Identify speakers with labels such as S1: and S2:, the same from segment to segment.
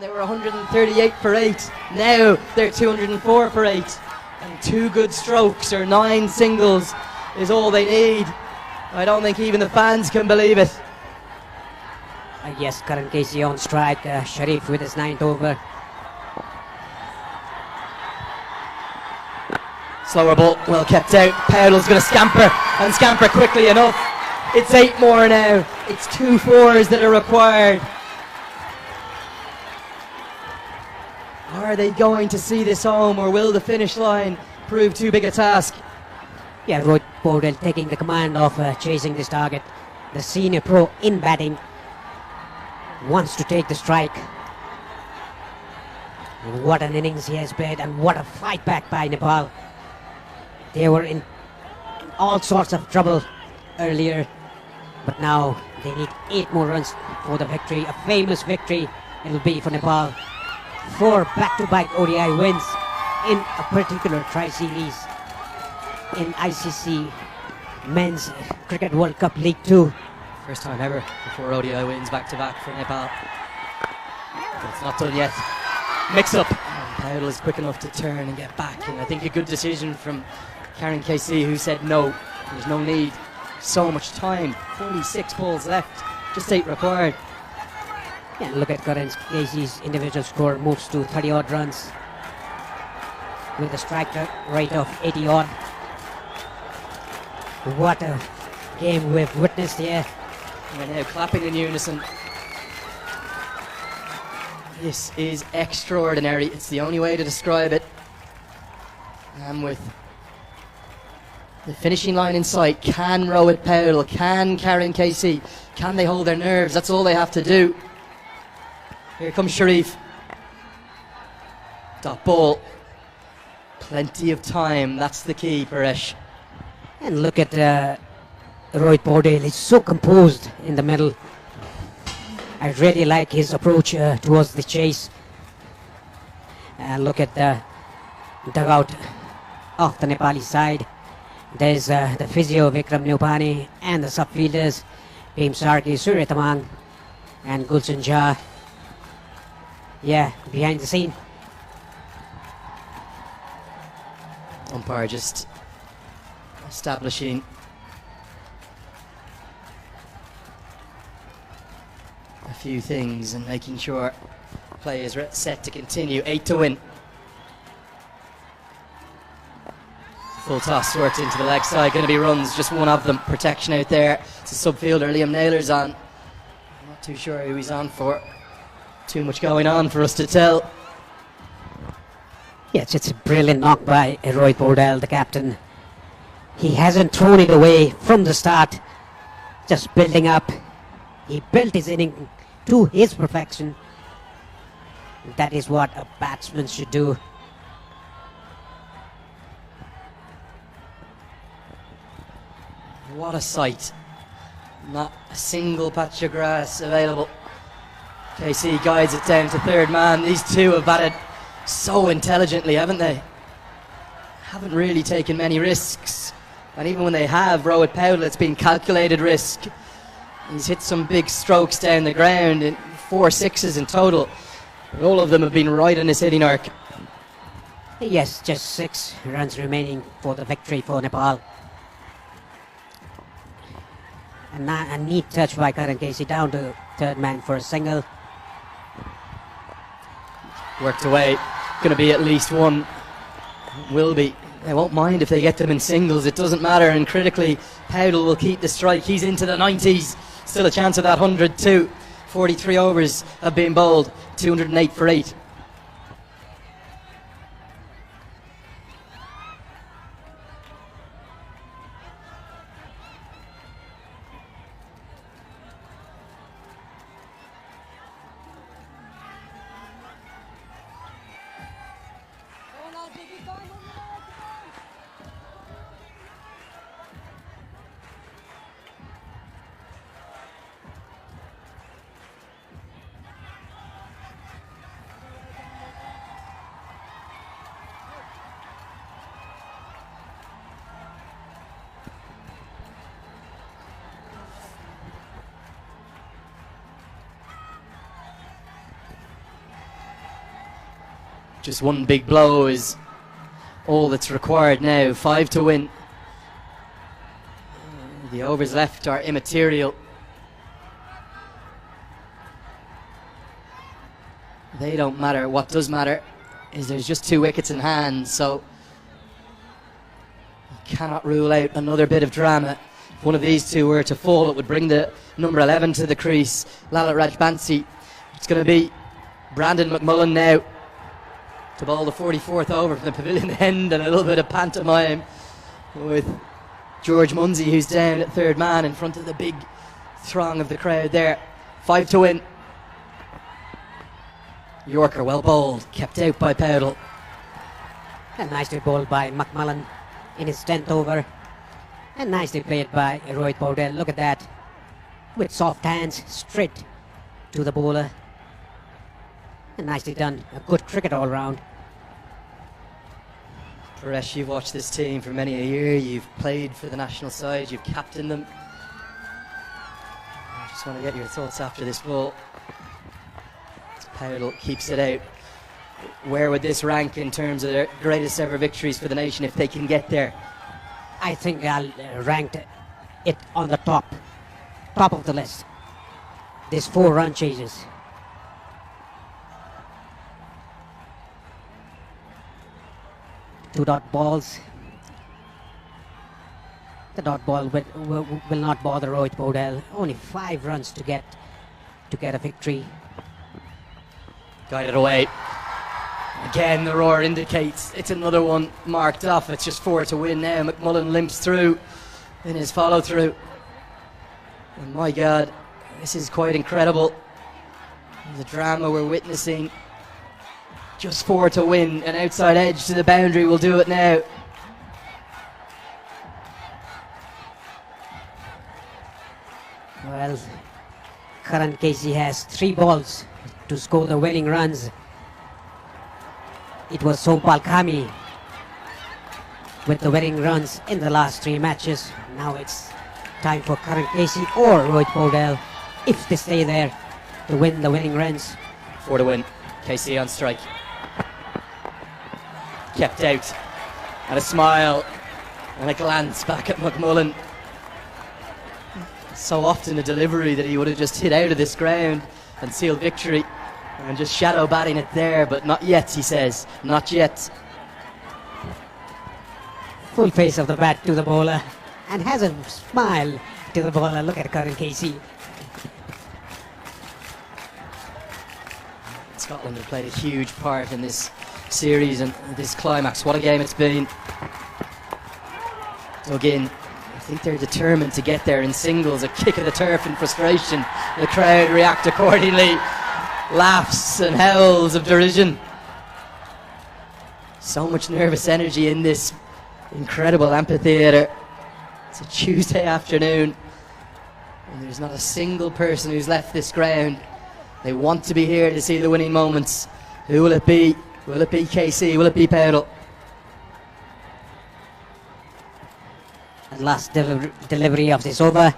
S1: They were 138 for 8. Now they're 204 for 8. And 2 good strokes or 9 singles is all they need. I don't think even the fans can believe it.
S2: Yes, Karan Casey on strike. Sharif with his 9th over.
S1: Slower ball, well kept out. Powell's going to scamper and scamper quickly enough. It's 8 more now. It's 2 fours that are required. Are they going to see this home, or will the finish line prove too big a task?
S2: Yeah, Roy Bordell taking the command of chasing this target. The senior pro in batting wants to take the strike. What an innings he has played, and what a fight back by Nepal. They were in all sorts of trouble earlier, but now they need 8 more runs for the victory. A famous victory it will be for Nepal. 4 back-to-back ODI wins in a particular tri-series in ICC Men's Cricket World Cup League 2.
S1: First time ever for 4 ODI wins back-to-back for Nepal. But it's not done yet. Mix up. Powell is quick enough to turn and get back, and I think a good decision from Karen KC, who said no, there's no need. So much time. 46 balls left. Just 8 required.
S2: Yeah, look at Karan Casey's individual score moves to 30 odd runs with a strike rate of 80 odd. What a game we've witnessed here.
S1: We're now clapping in unison. This is extraordinary. It's the only way to describe it. And with the finishing line in sight, can Rohit Powell, can Karen Casey, can they hold their nerves? That's all they have to do. Here comes Sharif. Dot ball. Plenty of time. That's the key, Paresh.
S2: And look at Rohit Bordell. He's so composed in the middle. I really like his approach towards the chase. Look at the dugout of the Nepali side. There's the physio Vikram Neupani and the sub-fielders Bhim Sarki, Surya Tamang and Gulshan Jha. Yeah, behind the scene.
S1: Umpire just establishing a few things and making sure play is set to continue. 8 to win. Full toss worked into the leg side. Going to be runs, just one of them. Protection out there. It's a sub-fielder. Liam Naylor's on. I'm not too sure who he's on for. Too much going on for us to tell.
S2: Yes, it's a brilliant knock by Rohit Bordell, the captain. He hasn't thrown it away from the start. Just building up. He built his inning to his perfection. That is what a batsman should do.
S1: What a sight. Not a single patch of grass available. KC guides it down to third man. These two have batted so intelligently, haven't they? Haven't really taken many risks. And even when they have, Rohit Powell, it's been calculated risk. He's hit some big strokes down the ground, in 4 sixes in total. But all of them have been right in his hitting arc.
S2: Yes, just 6 runs remaining for the victory for Nepal. A neat touch by Karan Casey down to third man for a single.
S1: Worked away. Going to be at least one. Will be. They won't mind if they get them in singles. It doesn't matter. And critically, Powell will keep the strike. He's into the 90s. Still a chance of that 100 too. 43 overs have been bowled. 208 for 8. Just one big blow is all that's required now. 5 to win. The overs left are immaterial. They don't matter. What does matter is there's just 2 wickets in hand, so you cannot rule out another bit of drama. If one of these 2 were to fall, it would bring the number 11 to the crease, Lalit Rajbansi. It's going to be Brandon McMullen now to bowl the 44th over from the pavilion end, and a little bit of pantomime with George Munsey, who's down at third man in front of the big throng of the crowd there. 5 to win. Yorker well bowled, kept out by Powdell.
S2: And nicely bowled by McMullen in his 10th over. And nicely played by Rohit Paudel. Look at that. With soft hands, straight to the bowler. And nicely done. A good cricket all round.
S1: Paresh, you've watched this team for many a year. You've played for the national side. You've captained them. I just want to get your thoughts after this ball. Powdell keeps it out. Where would this rank in terms of their greatest ever victories for the nation if they can get there?
S2: I think I'll rank it on the top of the list. There's 4 run chases. Two dot balls. The dot ball will not bother Rohit Paudel. Only 5 runs to get a victory.
S1: Guided away. Again, the roar indicates it's another one marked off. It's just 4 to win now. McMullen limps through in his follow through. And my God, this is quite incredible. The drama we're witnessing. Just 4 to win. An outside edge to the boundary will do it now.
S2: Well, Karan Casey has 3 balls to score the winning runs. It was Sompal Kami with the winning runs in the last 3 matches. Now it's time for Karan Casey or Rohit Paudel, if they stay there, to win the winning runs.
S1: 4 to win. Casey on strike. Kept out. And a smile and a glance back at McMullen. So often a delivery that he would have just hit out of this ground and sealed victory. And just shadow batting it there, but not yet, he says. Not yet.
S2: Full face of the bat to the bowler and has a smile to the bowler. Look at Karan Casey.
S1: Scotland have played a huge part in this series and this climax. What a game it's been. Dug in. I think they're determined to get there in singles. A kick of the turf in frustration. The crowd react accordingly. Laughs and howls of derision. So much nervous energy in this incredible amphitheatre. It's a Tuesday afternoon and there's not a single person who's left this ground. They want to be here to see the winning moments. Who will it be? Will it be KC? Will it be Powdell?
S2: And last delivery of this over.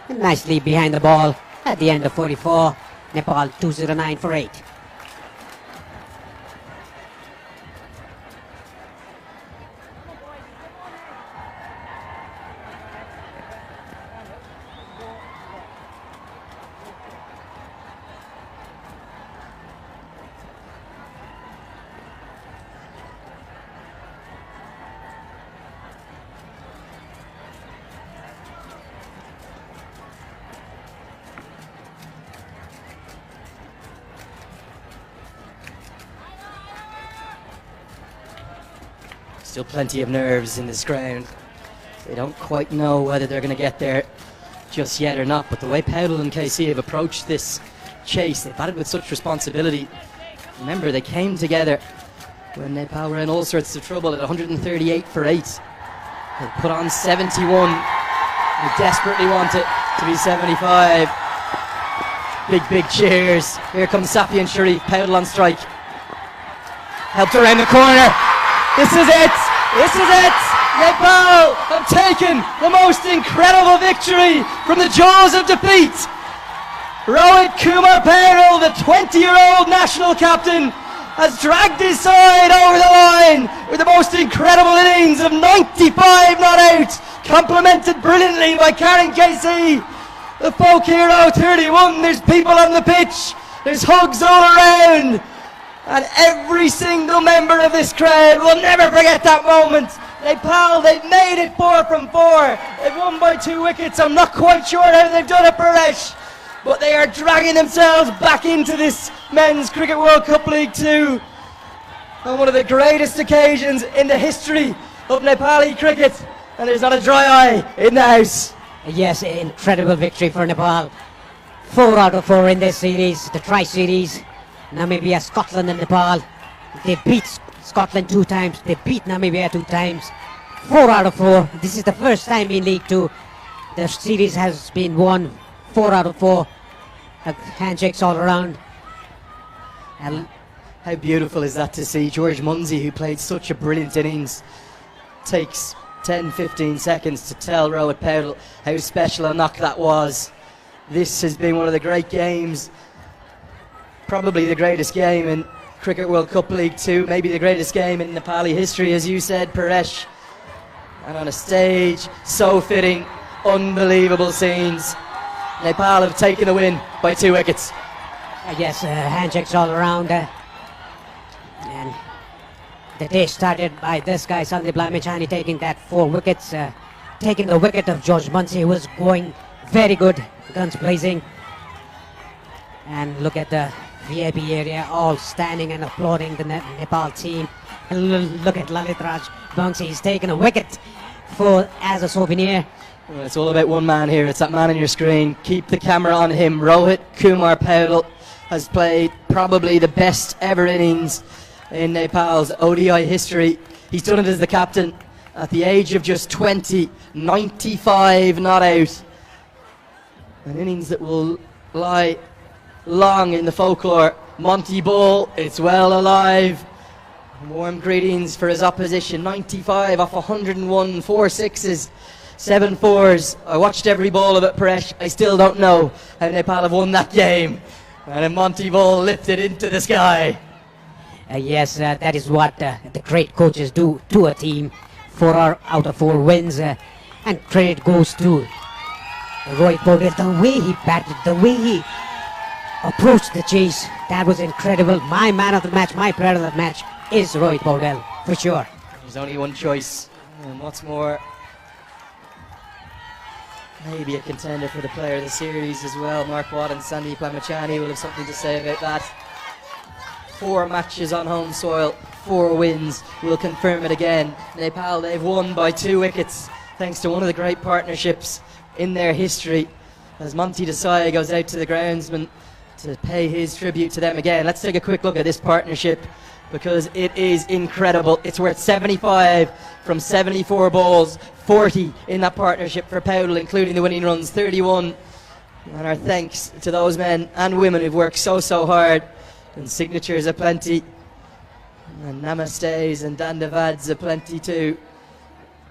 S2: And nicely behind the ball at the end of 44. Nepal 209 for 8.
S1: Still plenty of nerves in this ground. They don't quite know whether they're going to get there just yet or not, but the way Powdell and KC have approached this chase, they've batted with such responsibility. Remember, they came together when Nepal were in all sorts of trouble at 138 for 8. They put on 71. They desperately want it to be 75. Big cheers. Here comes Safi and Sharif. Powdell on strike. Helped around the corner. This is it! This is it! Nepal have taken the most incredible victory from the jaws of defeat. Rohit Kumar Paudel, the 20-year-old national captain, has dragged his side over the line with the most incredible innings of 95 not out, complemented brilliantly by Karen Casey, the folk hero 31. There's people on the pitch, there's hugs all around, and every single member of this crowd will never forget that moment. Nepal, they've made it 4 from 4. They've won by 2 wickets. I'm not quite sure how they've done it, Paresh, but they are dragging themselves back into this Men's Cricket World Cup League 2 on one of the greatest occasions in the history of Nepali cricket, and there's not a dry eye in the house.
S2: Yes, incredible victory for Nepal. 4 out of 4 in this series, the Tri-Series. Namibia, Scotland and Nepal. They beat Scotland 2 times, they beat Namibia 2 times. 4 out of 4. This is the first time in League 2 the series has been won 4 out of 4. Handshakes all around. And
S1: how beautiful is that to see George Munsey, who played such a brilliant innings, takes 10-15 seconds to tell Rohit Paudel how special a knock that was. This has been one of the great games, probably the greatest game in Cricket World Cup League 2, maybe the greatest game in Nepali history, as you said, Paresh. And on a stage so fitting, unbelievable scenes. Nepal have taken the win by 2 wickets.
S2: Yes, handshakes all around. And the day started by this guy, Sandeep Lamichhane, taking that 4 wickets, taking the wicket of George Munsey, who was going very good, guns blazing. And look at the VIP area, all standing and applauding the Nepal team. And look at Lalit Raj Bansi, he's taken a wicket as a souvenir.
S1: Well, it's all about one man here. It's that man on your screen. Keep the camera on him. Rohit Kumar Paudel has played probably the best ever innings in Nepal's ODI history. He's done it as the captain at the age of just 20, 95 not out. An innings that will lie long in the folklore. Monty Ball, it's well alive. Warm greetings for his opposition. 95 off 101, 4 sixes, 7 fours. I watched every ball of it, Paresh. I still don't know how Nepal have won that game. And a Monty Ball lifted into the sky.
S2: Yes, that is what the great coaches do to a team. 4 out of 4 wins. And credit goes to Rohit Paudel. The way he batted, the way he approached the chase, that was incredible. My man of the match, my player of the match is Rohit Paudel, for sure.
S1: There's only one choice. And what's more, maybe a contender for the player of the series as well. Mark Watt and Sandeep Lamichhane will have something to say about that. 4 matches on home soil, 4 wins. We'll confirm it again. Nepal, they've won by 2 wickets thanks to one of the great partnerships in their history, as Monty Desai goes out to the groundsman to pay his tribute to them again. Let's take a quick look at this partnership, because it is incredible. It's worth 75 from 74 balls, 40 in that partnership for Paudel, including the winning runs, 31. And our thanks to those men and women who've worked so hard. And signatures aplenty, and namastes and dandavads aplenty too.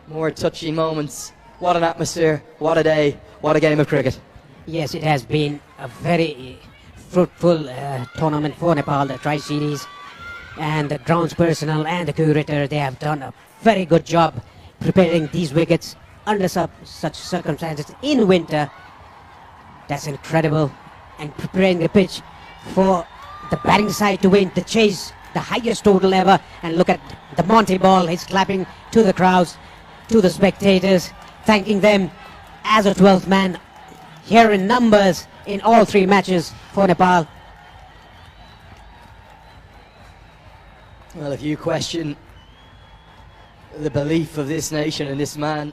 S1: More touching moments. What an atmosphere, what a day, what a game of cricket.
S2: Yes, it has been a very fruitful tournament for Nepal, the Tri-Series. And the grounds personnel and the curator, they have done a very good job preparing these wickets under such circumstances in winter. That's incredible. And preparing the pitch for the batting side to win, the chase, the highest total ever. And look at the Monty Ball, he's clapping to the crowds, to the spectators, thanking them as a 12th man, here in numbers in all 3 matches for Nepal.
S1: Well, if you question the belief of this nation and this man,